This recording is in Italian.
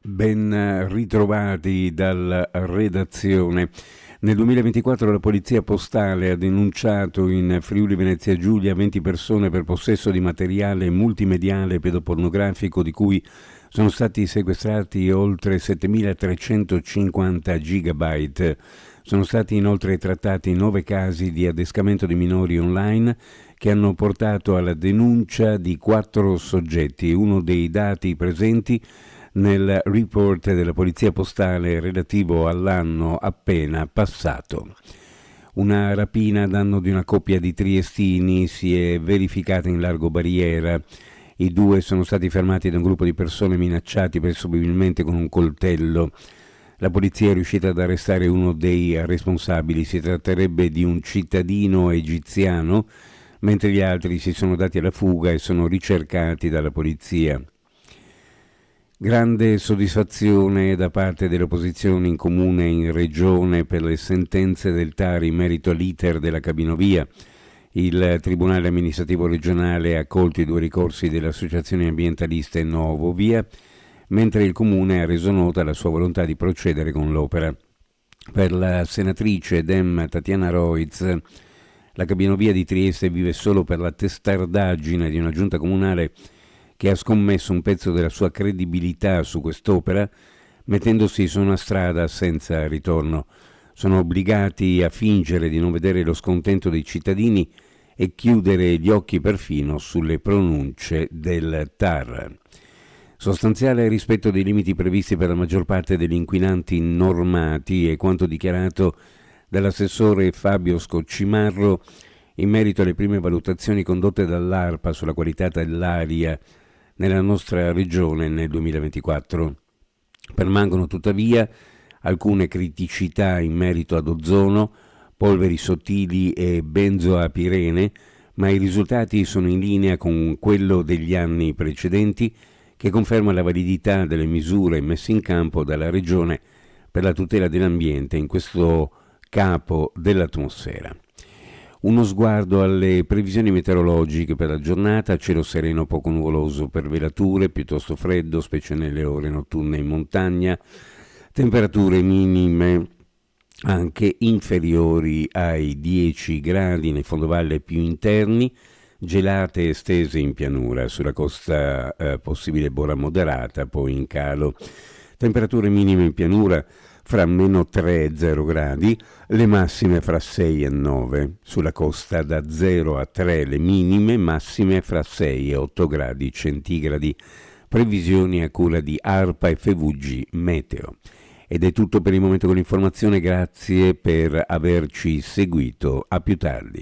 Ben ritrovati dalla redazione. Nel 2024 la Polizia Postale ha denunciato in Friuli Venezia Giulia 20 persone per possesso di materiale multimediale pedopornografico di cui sono stati sequestrati oltre 7.350 gigabyte. Sono stati inoltre trattati 9 casi di adescamento di minori online che hanno portato alla denuncia di 4 soggetti. Uno dei dati presenti nel report della Polizia Postale relativo all'anno appena passato. Una rapina a danno di una coppia di triestini si è verificata in Largo Barriera. I due sono stati fermati da un gruppo di persone minacciati presumibilmente con un coltello. La polizia è riuscita ad arrestare uno dei responsabili. Si tratterebbe di un cittadino egiziano, mentre gli altri si sono dati alla fuga e sono ricercati dalla polizia. Grande soddisfazione da parte dell'opposizione in comune e in regione per le sentenze del TAR in merito all'iter della cabinovia. Il Tribunale amministrativo regionale ha accolto i 2 ricorsi delle associazioni ambientaliste Novovia, mentre il comune ha reso nota la sua volontà di procedere con l'opera. Per la senatrice Dem Tatiana Roiz, la cabinovia di Trieste vive solo per la testardaggine di una giunta comunale che ha scommesso un pezzo della sua credibilità su quest'opera, mettendosi su una strada senza ritorno. Sono obbligati a fingere di non vedere lo scontento dei cittadini e chiudere gli occhi perfino sulle pronunce del TAR. Sostanziale rispetto dei limiti previsti per la maggior parte degli inquinanti normati è quanto dichiarato dall'assessore Fabio Scoccimarro in merito alle prime valutazioni condotte dall'ARPA sulla qualità dell'aria nella nostra regione nel 2024. Permangono tuttavia alcune criticità in merito ad ozono, polveri sottili e benzoapirene, ma i risultati sono in linea con quello degli anni precedenti, che conferma la validità delle misure messe in campo dalla Regione per la tutela dell'ambiente in questo capo dell'atmosfera. Uno sguardo alle previsioni meteorologiche per la giornata: cielo sereno poco nuvoloso per velature, piuttosto freddo, specie nelle ore notturne in montagna, temperature minime anche inferiori ai 10 gradi nei fondovalle più interni, gelate estese in pianura, sulla costa possibile bora moderata, poi in calo. Temperature minime in pianura fra meno 3 e 0 gradi, le massime fra 6 e 9. Sulla costa da 0 a 3 le minime, massime fra 6 e 8 gradi centigradi. Previsioni a cura di ARPA FVG Meteo. Ed è tutto per il momento con l'informazione, grazie per averci seguito, a più tardi.